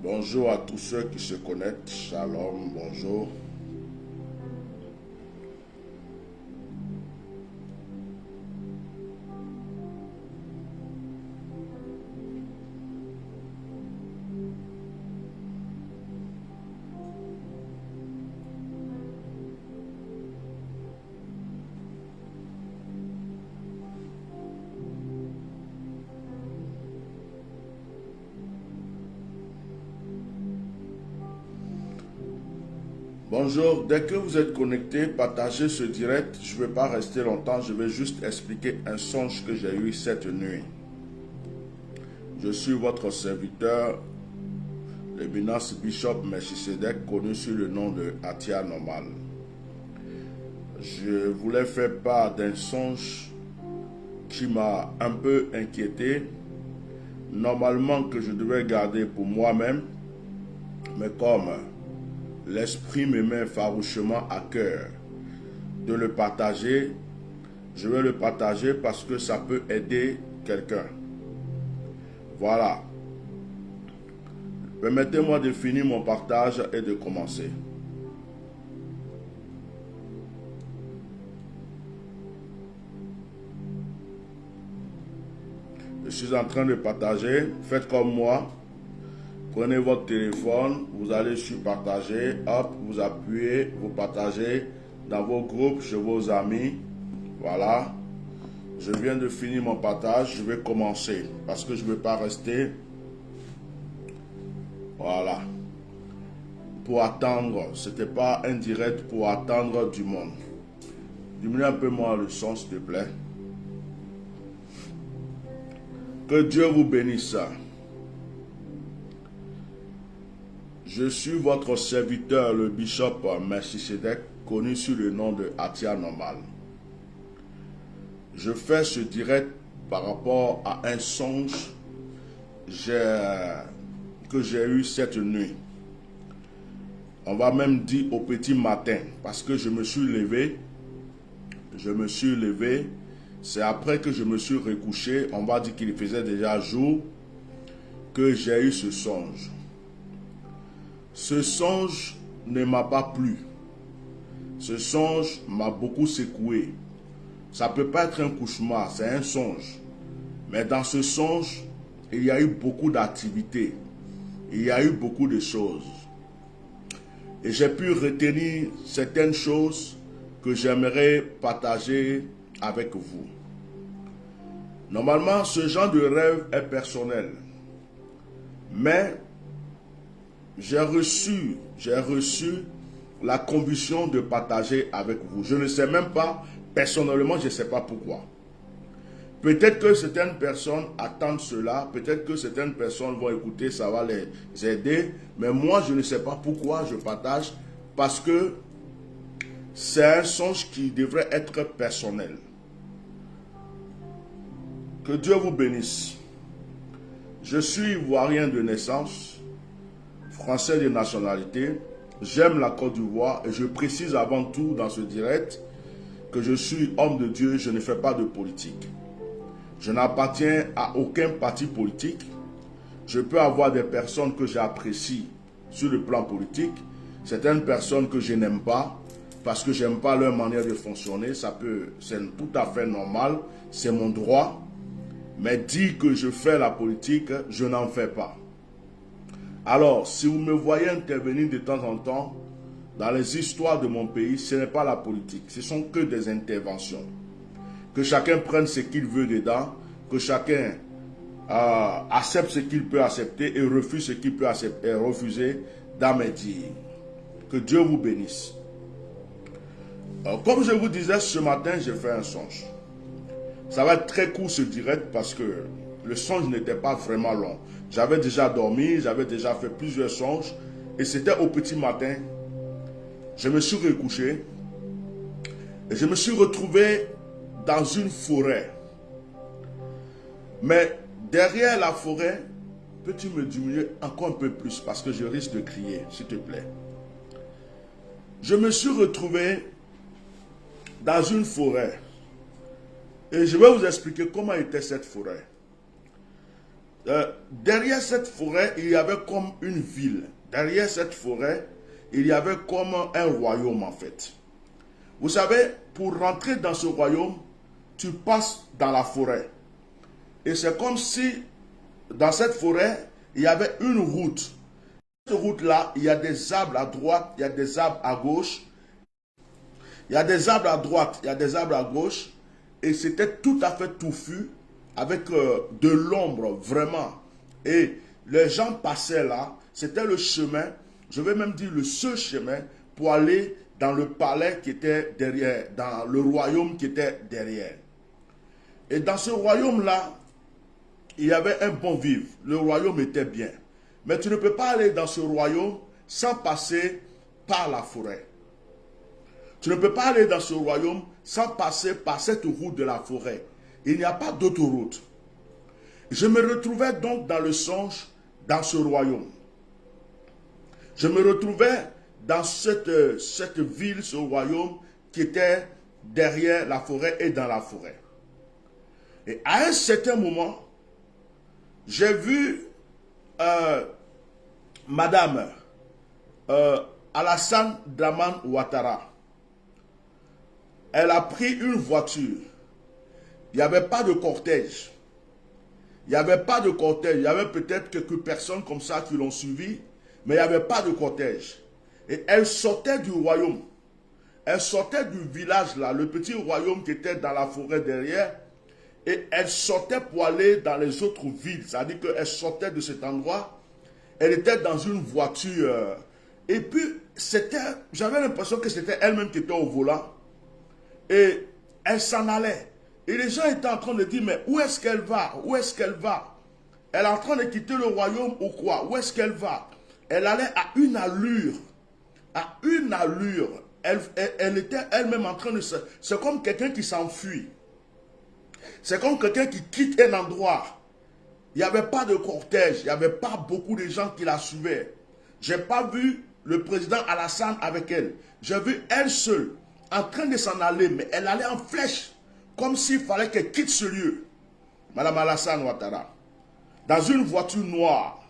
Bonjour à tous ceux qui se connectent. Shalom, bonjour. Bonjour, dès que vous êtes connectés, partagez ce direct. Je ne vais pas rester longtemps, je vais juste expliquer un songe que j'ai eu cette nuit. Je suis votre serviteur, l'éminent Bishop Melchisedec, connu sous le nom de Atia Normal. Je voulais faire part d'un songe qui m'a un peu inquiété. Normalement que je devais garder pour moi-même, mais comme l'esprit me met farouchement à cœur de le partager, je vais le partager parce que ça peut aider quelqu'un. Voilà. Permettez-moi de finir mon partage et de commencer. Je suis en train de partager. Faites comme moi. Prenez votre téléphone, vous allez sur partager, hop, vous appuyez, vous partagez dans vos groupes, chez vos amis. Voilà. Je viens de finir mon partage, je vais commencer parce que je ne veux pas rester. Voilà. Pour attendre, ce n'était pas un direct pour attendre du monde. Diminue un peu moins le son, s'il te plaît. Que Dieu vous bénisse. Je suis votre serviteur, le Bishop Melchisedec, connu sous le nom de Atia Normal. Je fais ce direct par rapport à un songe que j'ai eu cette nuit. On va même dire au petit matin, parce que je me suis levé. C'est après que je me suis recouché, on va dire qu'il faisait déjà jour, que j'ai eu ce songe. Ce songe ne m'a pas plu. Ce songe m'a beaucoup secoué. Ça ne peut pas être un cauchemar, c'est un songe. Mais dans ce songe, il y a eu beaucoup d'activités. Il y a eu beaucoup de choses. Et j'ai pu retenir certaines choses que j'aimerais partager avec vous. Normalement, ce genre de rêve est personnel. Mais j'ai reçu la conviction de partager avec vous. Je ne sais même pas, personnellement, je ne sais pas pourquoi. Peut-être que certaines personnes attendent cela, peut-être que certaines personnes vont écouter, ça va les aider, mais moi, je ne sais pas pourquoi je partage, parce que c'est un songe qui devrait être personnel. Que Dieu vous bénisse. Je suis ivoirien de naissance, français de nationalité, j'aime la Côte d'Ivoire et je précise avant tout dans ce direct que je suis homme de Dieu, je ne fais pas de politique. Je n'appartiens à aucun parti politique. Je peux avoir des personnes que j'apprécie sur le plan politique, certaines personnes que je n'aime pas parce que je n'aime pas leur manière de fonctionner, c'est tout à fait normal, c'est mon droit. Mais dire que je fais la politique, je n'en fais pas. Alors, si vous me voyez intervenir de temps en temps dans les histoires de mon pays, ce n'est pas la politique, ce sont que des interventions. Que chacun prenne ce qu'il veut dedans, que chacun accepte ce qu'il peut accepter et refuse ce qu'il peut accepter, refuser dans mes dires. Que Dieu vous bénisse. Comme je vous disais, ce matin, j'ai fait un songe. Ça va être très court ce direct parce que le songe n'était pas vraiment long. J'avais déjà dormi, j'avais déjà fait plusieurs songes et c'était au petit matin. Je me suis recouché et je me suis retrouvé dans une forêt. Mais derrière la forêt, peux-tu me diminuer encore un peu plus parce que je risque de crier, s'il te plaît. Je me suis retrouvé dans une forêt. Et je vais vous expliquer comment était cette forêt. Derrière cette forêt, il y avait comme une ville. Derrière cette forêt, il y avait comme un royaume en fait. Vous savez, pour rentrer dans ce royaume, tu passes dans la forêt. Et c'est comme si dans cette forêt, il y avait une route. Cette route-là, il y a des arbres à droite, il y a des arbres à gauche. Il y a des arbres à droite, il y a des arbres à gauche. Et c'était tout à fait touffu, avec de l'ombre, vraiment. Et les gens passaient là, c'était le chemin, je vais même dire le seul chemin, pour aller dans le palais qui était derrière, dans le royaume qui était derrière. Et dans ce royaume-là, il y avait un bon vivre. Le royaume était bien. Mais tu ne peux pas aller dans ce royaume sans passer par la forêt. Tu ne peux pas aller dans ce royaume sans passer par cette route de la forêt. Il n'y a pas d'autre route. Je me retrouvais donc dans le songe, dans ce royaume. Je me retrouvais dans cette ville, ce royaume qui était derrière la forêt et dans la forêt. Et à un certain moment, j'ai vu Madame Alassane Dramane Ouattara. Elle a pris une voiture. Il n'y avait pas de cortège. Il n'y avait pas de cortège. Il y avait peut-être quelques personnes comme ça qui l'ont suivi, mais il n'y avait pas de cortège. Et elle sortait du royaume. Elle sortait du village là, le petit royaume qui était dans la forêt derrière. Et elle sortait pour aller dans les autres villes. C'est-à-dire qu'elle sortait de cet endroit. Elle était dans une voiture. Et puis, j'avais l'impression que c'était elle-même qui était au volant. Et elle s'en allait. Et les gens étaient en train de dire, mais où est-ce qu'elle va? Où est-ce qu'elle va? Elle est en train de quitter le royaume ou quoi? Où est-ce qu'elle va? Elle allait à une allure. À une allure. Elle était elle-même en train de se... C'est comme quelqu'un qui s'enfuit. C'est comme quelqu'un qui quitte un endroit. Il n'y avait pas de cortège. Il n'y avait pas beaucoup de gens qui la suivaient. Je n'ai pas vu le président Alassane avec elle. J'ai vu elle seule, en train de s'en aller, mais elle allait en flèche, comme s'il fallait qu'elle quitte ce lieu. Madame Alassane Ouattara, dans une voiture noire.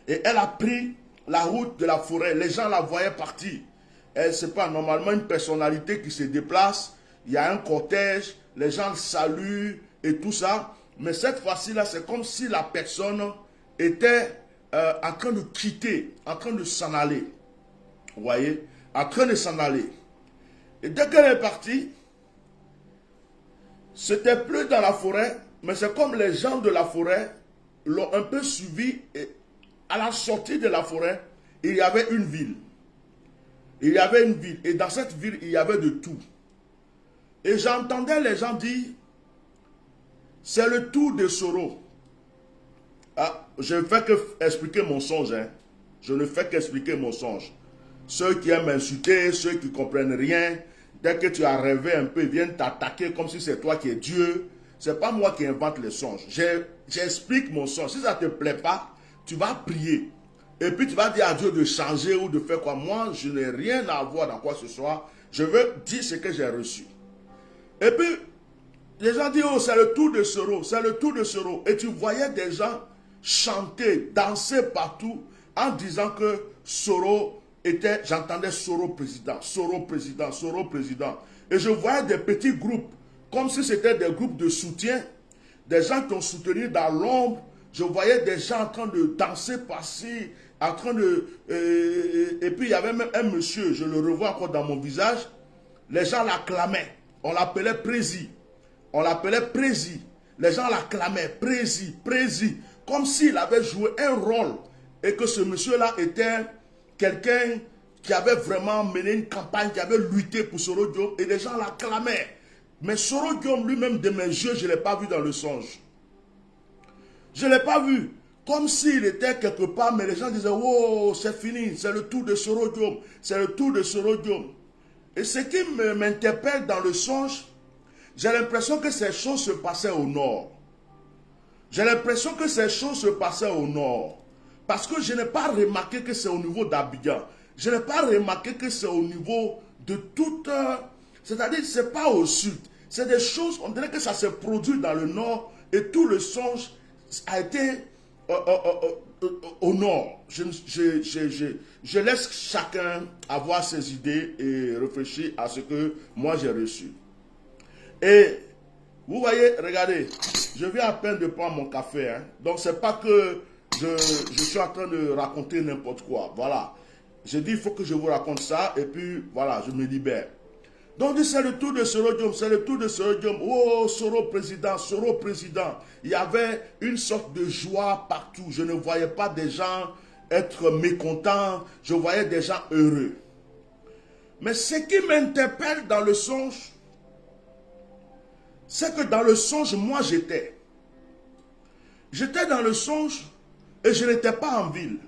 Et elle a pris la route de la forêt. Les gens la voyaient partir. Elle, c'est pas normalement une personnalité qui se déplace. Il y a un cortège, les gens le saluent et tout ça. Mais cette fois-ci là, c'est comme si la personne était en train de quitter, en train de s'en aller. Vous voyez? En train de s'en aller. Et dès qu'elle est partie, c'était plus dans la forêt, mais c'est comme les gens de la forêt l'ont un peu suivi. Et à la sortie de la forêt, il y avait une ville. Il y avait une ville. Et dans cette ville, il y avait de tout. Et j'entendais les gens dire, c'est le tour de Soro. Ah, je ne fais qu'expliquer mon songe. Hein. Je ne fais qu'expliquer mon songe. Ceux qui aiment insulter, ceux qui ne comprennent rien, dès que tu as rêvé un peu, ils viennent t'attaquer comme si c'est toi qui es Dieu. Ce n'est pas moi qui invente les songes. J'explique mon songe. Si ça ne te plaît pas, tu vas prier. Et puis tu vas dire à Dieu de changer ou de faire quoi. Moi, je n'ai rien à voir dans quoi que ce soit. Je veux dire ce que j'ai reçu. Et puis, les gens disent, oh, c'est le tour de Soro, c'est le tour de Soro. Et tu voyais des gens chanter, danser partout en disant que Soro était, j'entendais Soro président, Soro président, Soro président. Et je voyais des petits groupes, comme si c'était des groupes de soutien, des gens qui ont soutenu dans l'ombre. Je voyais des gens en train de danser par-ci, en train de... et puis il y avait même un monsieur, je le revois encore dans mon visage, les gens l'acclamaient. On l'appelait Prési. On l'appelait Prési. Les gens l'acclamaient Prési, Prési. Comme s'il avait joué un rôle. Et que ce monsieur-là était quelqu'un qui avait vraiment mené une campagne, qui avait lutté pour Soro Diom. Et les gens l'acclamaient. Mais Soro Diom lui-même, de mes yeux, je ne l'ai pas vu dans le songe. Je ne l'ai pas vu. Comme s'il était quelque part, mais les gens disaient, oh, c'est fini, c'est le tour de Soro Diom. C'est le tour de Soro Diom. Et ce qui m'interpelle dans le songe, j'ai l'impression que ces choses se passaient au nord. J'ai l'impression que ces choses se passaient au nord. Parce que je n'ai pas remarqué que c'est au niveau d'Abidjan. Je n'ai pas remarqué que c'est au niveau de toute... C'est-à-dire, ce n'est pas au sud. C'est des choses, on dirait que ça s'est produit dans le nord et tout le songe a été au nord. Je laisse chacun avoir ses idées et réfléchir à ce que moi j'ai reçu. Et vous voyez, regardez, je viens à peine de prendre mon café. Hein. Donc c'est pas que je suis en train de raconter n'importe quoi. Voilà. J'ai dit, il faut que je vous raconte ça et puis voilà, je me libère. Donc c'est le tour de Soro Diom, c'est le tour de Soro Diom. Oh, Soro président, Soro président. Il y avait une sorte de joie partout. Je ne voyais pas des gens être mécontents, je voyais des gens heureux. Mais ce qui m'interpelle dans le songe, c'est que dans le songe, moi j'étais. J'étais dans le songe et je n'étais pas en ville.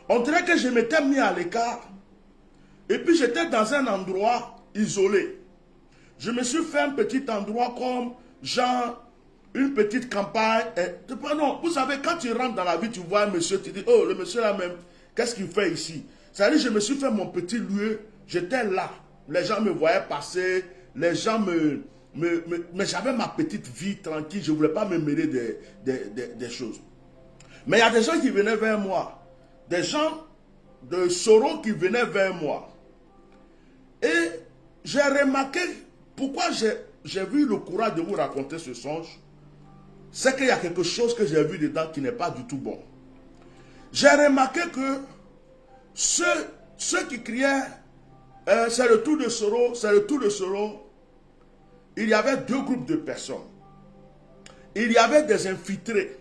On dirait que je m'étais mis à l'écart. Et puis j'étais dans un endroit isolé. Je me suis fait un petit endroit comme genre une petite campagne. Non, vous savez, quand tu rentres dans la vie, tu vois un monsieur, tu dis, oh, le monsieur là même, qu'est-ce qu'il fait ici? C'est-à-dire, je me suis fait mon petit lieu, j'étais là. Les gens me voyaient passer, les gens mais j'avais ma petite vie tranquille, je ne voulais pas me mêler des choses. Mais il y a des gens qui venaient vers moi, des gens de Soro qui venaient vers moi. Et j'ai remarqué, pourquoi j'ai eu le courage de vous raconter ce songe, c'est qu'il y a quelque chose que j'ai vu dedans qui n'est pas du tout bon. J'ai remarqué que ceux qui criaient, c'est le tour de Soro, c'est le tour de Soro, il y avait deux groupes de personnes. Il y avait des infiltrés,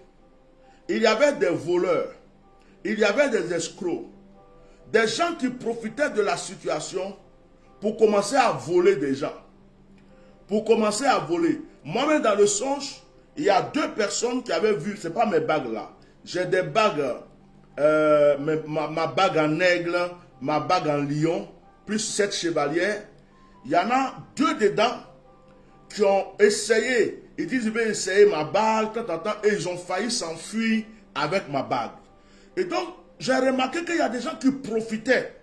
il y avait des voleurs, il y avait des escrocs, des gens qui profitaient de la situation pour commencer à voler des gens. Pour commencer à voler. Moi-même dans le songe, il y a deux personnes qui avaient vu, ce n'est pas mes bagues là. J'ai des bagues, ma bague en aigle, ma bague en lion, plus 7 chevaliers. Il y en a deux dedans qui ont essayé. Ils disent, je vais essayer ma bague, et ils ont failli s'enfuir avec ma bague. Et donc, j'ai remarqué qu'il y a des gens qui profitaient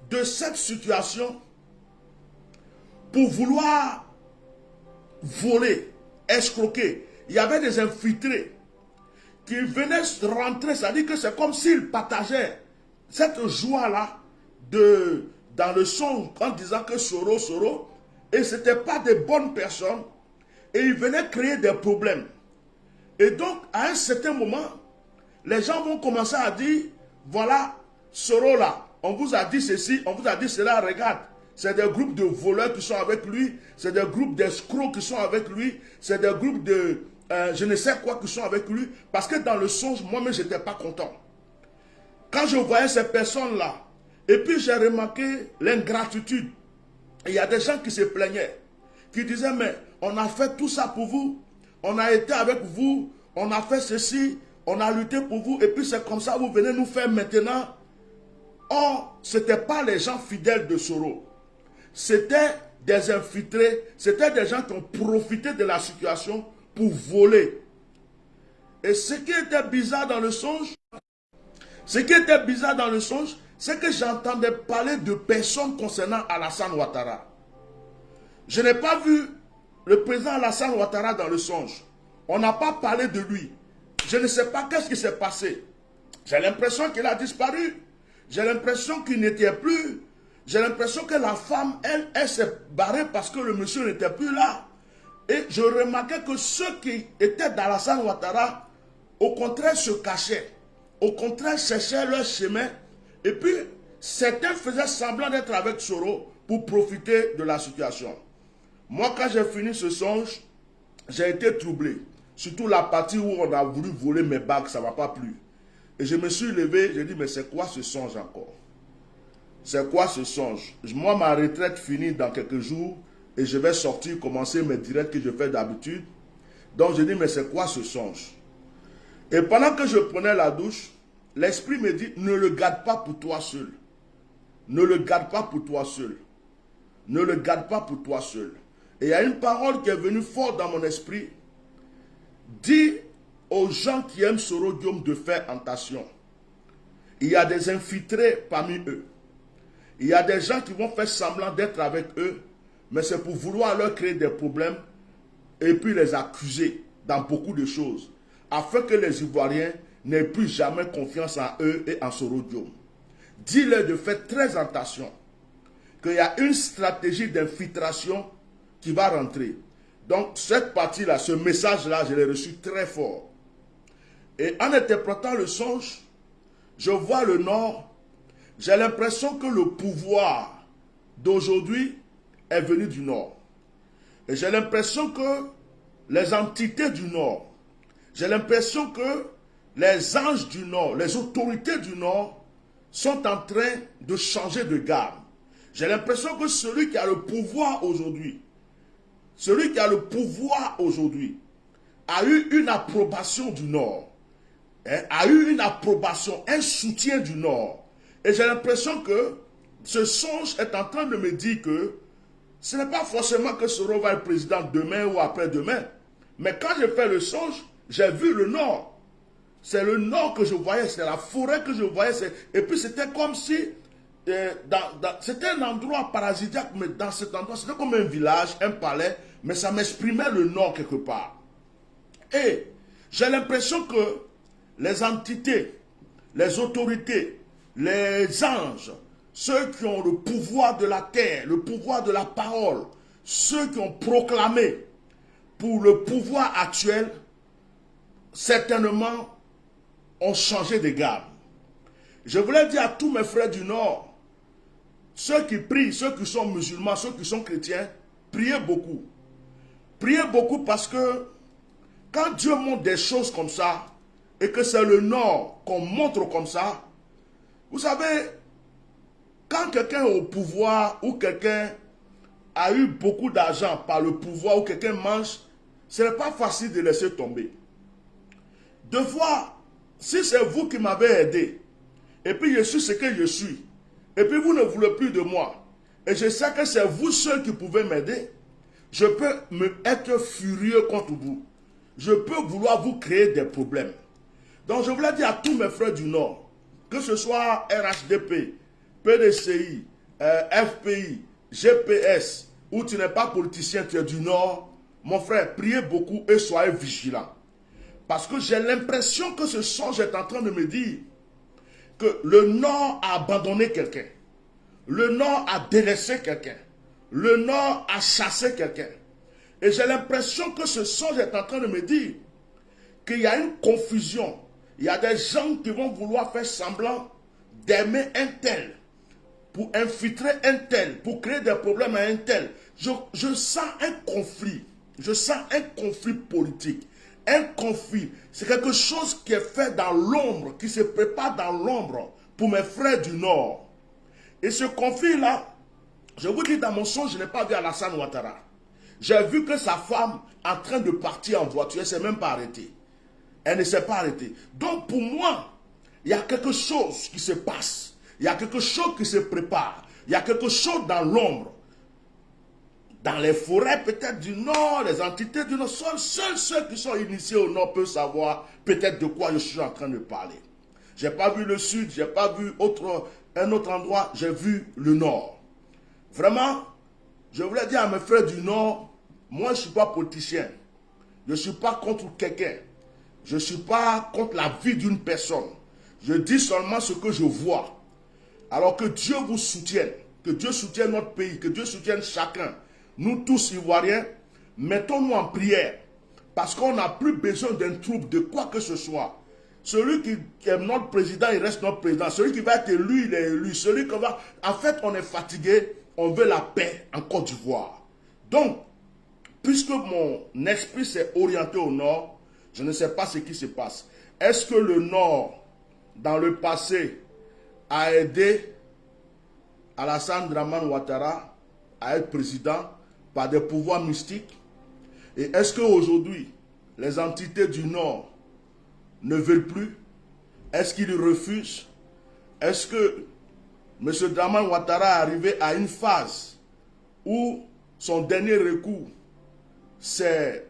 de cette situation pour vouloir voler, escroquer. Il y avait des infiltrés qui venaient rentrer, c'est-à-dire que c'est comme s'ils partageaient cette joie-là dans le son en disant que Soro, Soro, et ce n'étaient pas des bonnes personnes, et ils venaient créer des problèmes. Et donc, à un certain moment, les gens vont commencer à dire, voilà, Soro là, on vous a dit ceci, on vous a dit cela, regarde. C'est des groupes de voleurs qui sont avec lui. C'est des groupes d'escrocs qui sont avec lui. C'est des groupes de je ne sais quoi qui sont avec lui. Parce que dans le songe, moi-même, je n'étais pas content. Quand je voyais ces personnes-là, et puis j'ai remarqué l'ingratitude. Il y a des gens qui se plaignaient, qui disaient, mais on a fait tout ça pour vous. On a été avec vous. On a fait ceci. On a lutté pour vous. Et puis c'est comme ça, vous venez nous faire maintenant. Or, ce n'étaient pas les gens fidèles de Soro. C'était des infiltrés, c'était des gens qui ont profité de la situation pour voler. Et ce qui était bizarre dans le songe, c'est que j'entendais parler de personnes concernant Alassane Ouattara. Je n'ai pas vu le président Alassane Ouattara dans le songe. On n'a pas parlé de lui. Je ne sais pas qu'est-ce qui s'est passé. J'ai l'impression qu'il a disparu. J'ai l'impression qu'il n'était plus. J'ai l'impression que la femme, elle s'est barrée parce que le monsieur n'était plus là. Et je remarquais que ceux qui étaient dans Alassane Ouattara, au contraire, se cachaient. Au contraire, cherchaient leur chemin. Et puis, certains faisaient semblant d'être avec Soro pour profiter de la situation. Moi, quand j'ai fini ce songe, j'ai été troublé. Surtout la partie où on a voulu voler mes bagues, ça ne m'a pas plu. Et je me suis levé, j'ai dit, mais c'est quoi ce songe encore? C'est quoi ce songe? Moi, ma retraite finit dans quelques jours et je vais sortir, commencer mes directs que je fais d'habitude. Donc, je dis, mais c'est quoi ce songe? Et pendant que je prenais la douche, l'esprit me dit, ne le garde pas pour toi seul. Ne le garde pas pour toi seul. Ne le garde pas pour toi seul. Et il y a une parole qui est venue fort dans mon esprit. Dis aux gens qui aiment Soro Diom de faire attention. Il y a des infiltrés parmi eux. Il y a des gens qui vont faire semblant d'être avec eux, mais c'est pour vouloir leur créer des problèmes et puis les accuser dans beaucoup de choses, afin que les Ivoiriens n'aient plus jamais confiance en eux et en ce royaume. Dis-leur de faire très attention, qu'il y a une stratégie d'infiltration qui va rentrer. Donc cette partie-là, ce message-là, je l'ai reçu très fort. Et en interprétant le songe, je vois le Nord, j'ai l'impression que le pouvoir d'aujourd'hui est venu du Nord. Et j'ai l'impression que les entités du Nord, j'ai l'impression que les anges du Nord, les autorités du Nord sont en train de changer de gamme. J'ai l'impression que celui qui a le pouvoir aujourd'hui, a eu une approbation du Nord, a eu une approbation, un soutien du Nord. Et j'ai l'impression que ce songe est en train de me dire que ce n'est pas forcément que Soro va être président demain ou après-demain. Mais quand j'ai fait le songe, j'ai vu le Nord. C'est le Nord que je voyais, c'est la forêt que je voyais. Et puis c'était comme si, c'était un endroit paradisiaque, mais dans cet endroit, c'était comme un village, un palais, mais ça m'exprimait le Nord quelque part. Et j'ai l'impression que les entités, les autorités, les anges, ceux qui ont le pouvoir de la terre, le pouvoir de la parole, ceux qui ont proclamé pour le pouvoir actuel, certainement ont changé de gamme. Je voulais dire à tous mes frères du Nord, ceux qui prient, ceux qui sont musulmans, ceux qui sont chrétiens, priez beaucoup. Priez beaucoup parce que quand Dieu montre des choses comme ça, et que c'est le Nord qu'on montre comme ça, vous savez, quand quelqu'un est au pouvoir ou quelqu'un a eu beaucoup d'argent par le pouvoir ou quelqu'un mange, ce n'est pas facile de laisser tomber. Deux fois, si c'est vous qui m'avez aidé, et puis je suis ce que je suis, et puis vous ne voulez plus de moi, et je sais que c'est vous seul qui pouvez m'aider, je peux être furieux contre vous. Je peux vouloir vous créer des problèmes. Donc je voulais dire à tous mes frères du Nord, que ce soit RHDP, PDCI, FPI, GPS, où tu n'es pas politicien, tu es du Nord, mon frère, priez beaucoup et soyez vigilants. Parce que j'ai l'impression que ce songe est en train de me dire que le Nord a abandonné quelqu'un. Le Nord a délaissé quelqu'un. Le Nord a chassé quelqu'un. Et j'ai l'impression que ce songe est en train de me dire qu'il y a une confusion. Il y a des gens qui vont vouloir faire semblant d'aimer un tel, pour infiltrer un tel, pour créer des problèmes à un tel. Je sens un conflit. Je sens un conflit politique. Un conflit. C'est quelque chose qui est fait dans l'ombre, qui se prépare dans l'ombre pour mes frères du Nord. Et ce conflit-là, je vous dis, dans mon songe, je n'ai pas vu Alassane Ouattara. J'ai vu que sa femme est en train de partir en voiture, elle ne s'est même pas arrêtée. Elle ne s'est pas arrêtée. Donc pour moi, il y a quelque chose qui se passe. Il y a quelque chose qui se prépare. Il y a quelque chose dans l'ombre. Dans les forêts peut-être du Nord, les entités du Nord, seuls ceux qui sont initiés au Nord peuvent savoir peut-être de quoi je suis en train de parler. Je n'ai pas vu le Sud, je n'ai pas vu un autre endroit, j'ai vu le Nord. Vraiment, je voulais dire à mes frères du Nord, moi je ne suis pas politicien. Je ne suis pas contre quelqu'un. Je ne suis pas contre la vie d'une personne. Je dis seulement ce que je vois. Alors que Dieu vous soutienne, que Dieu soutienne notre pays, que Dieu soutienne chacun. Nous tous Ivoiriens, mettons-nous en prière. Parce qu'on n'a plus besoin d'un trouble, de quoi que ce soit. Celui qui est notre président, il reste notre président. Celui qui va être élu, il est élu. Celui qui va... En fait, on est fatigué, on veut la paix en Côte d'Ivoire. Donc, puisque mon esprit s'est orienté au Nord, je ne sais pas ce qui se passe. Est-ce que le Nord, dans le passé, a aidé Alassane Dramane Ouattara à être président par des pouvoirs mystiques? Et est-ce qu'aujourd'hui, les entités du Nord ne veulent plus? Est-ce qu'ils refusent? Est-ce que M. Dramane Ouattara est arrivé à une phase où son dernier recours, c'est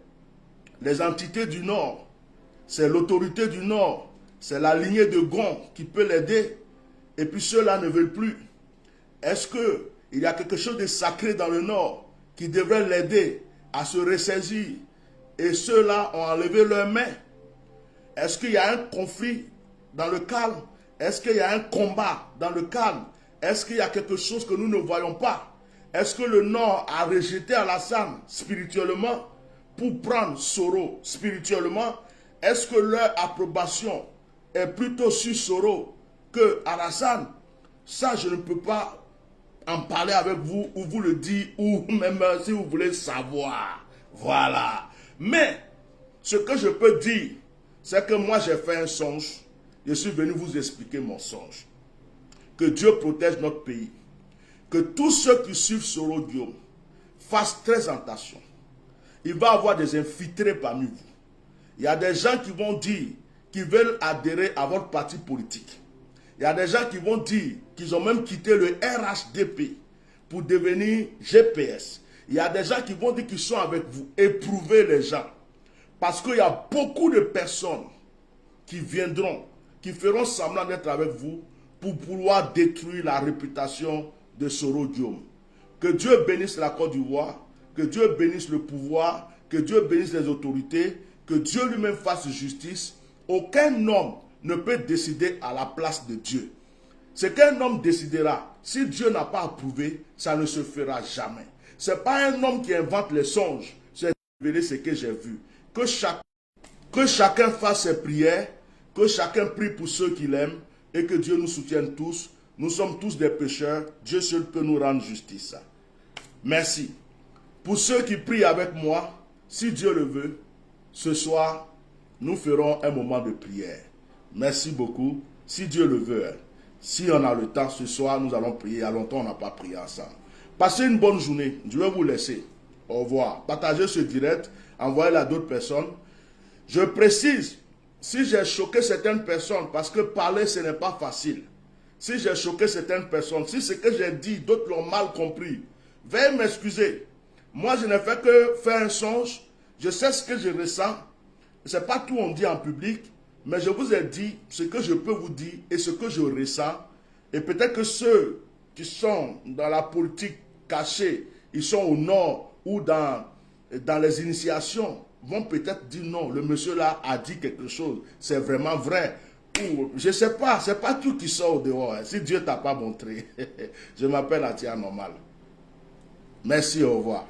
les entités du Nord, c'est l'autorité du Nord, c'est la lignée de Gon qui peut l'aider, et puis ceux-là ne veulent plus? Est-ce qu'il y a quelque chose de sacré dans le Nord qui devraient l'aider à se ressaisir. Et ceux-là ont enlevé leurs mains. Est-ce qu'il y a un conflit dans le calme? Est-ce qu'il y a un combat dans le calme? Est-ce qu'il y a quelque chose que nous ne voyons pas? Est-ce que le Nord a rejeté Alassane spirituellement pour prendre Soro spirituellement? Est-ce que leur approbation est plutôt sur Soro que Alassane? Ça, je ne peux pas en parler avec vous ou vous le dire ou même si vous voulez savoir. Voilà. Mais ce que je peux dire, c'est que moi j'ai fait un songe. Je suis venu vous expliquer mon songe. Que Dieu protège notre pays. Que tous ceux qui suivent Soro Diom fassent très attention. Il va y avoir des infiltrés parmi vous. Il y a des gens qui vont dire qu'ils veulent adhérer à votre parti politique. Il y a des gens qui vont dire qu'ils ont même quitté le RHDP pour devenir GPS. Il y a des gens qui vont dire qu'ils sont avec vous. Éprouvez les gens. Parce qu'il y a beaucoup de personnes qui viendront, qui feront semblant d'être avec vous pour pouvoir détruire la réputation de Soro Diom. Que Dieu bénisse la Côte d'Ivoire, que Dieu bénisse le pouvoir, que Dieu bénisse les autorités, que Dieu lui-même fasse justice. Aucun homme ne peut décider à la place de Dieu. Ce qu'un homme décidera, si Dieu n'a pas approuvé, ça ne se fera jamais. Ce n'est pas un homme qui invente les songes, c'est révéler ce que j'ai vu. Que chacun fasse ses prières, que chacun prie pour ceux qu'il aime et que Dieu nous soutienne tous. Nous sommes tous des pécheurs, Dieu seul peut nous rendre justice. Merci. Pour ceux qui prient avec moi, si Dieu le veut, ce soir, nous ferons un moment de prière. Merci beaucoup. Si Dieu le veut, si on a le temps, ce soir, nous allons prier. Il y a longtemps, on n'a pas prié ensemble. Passez une bonne journée. Je vais vous laisser. Au revoir. Partagez ce direct. Envoyez-le à d'autres personnes. Je précise, si j'ai choqué certaines personnes, parce que parler, ce n'est pas facile. Si j'ai choqué certaines personnes, si ce que j'ai dit, d'autres l'ont mal compris, veuillez m'excuser. Moi, je n'ai fait que faire un songe. Je sais ce que je ressens. Ce n'est pas tout on dit en public, mais je vous ai dit ce que je peux vous dire et ce que je ressens. Et peut-être que ceux qui sont dans la politique cachée, ils sont au nord ou dans les initiations, vont peut-être dire non, le monsieur là a dit quelque chose, c'est vraiment vrai. Ou, je ne sais pas, ce n'est pas tout qui sort au dehors. Si Dieu ne t'a pas montré, je m'appelle Atia Normal. Merci, au revoir.